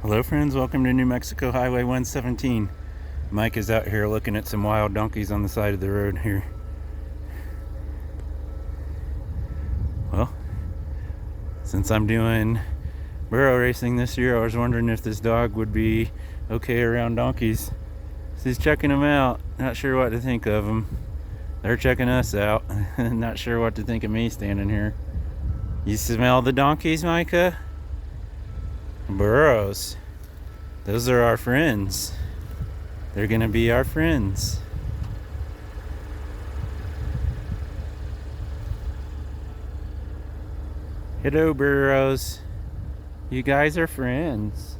Hello friends, welcome to New Mexico Highway 117. Mike is out here looking at some wild donkeys on the side of the road here. Well, since I'm doing burro racing this year, I was wondering if this dog would be okay around donkeys. So he's checking them out, not sure what to think of them. They're checking us out, not sure what to think of me standing here. You smell the donkeys, Micah? Burros. Those are our friends. They're gonna be our friends. Hello, burros. You guys are friends.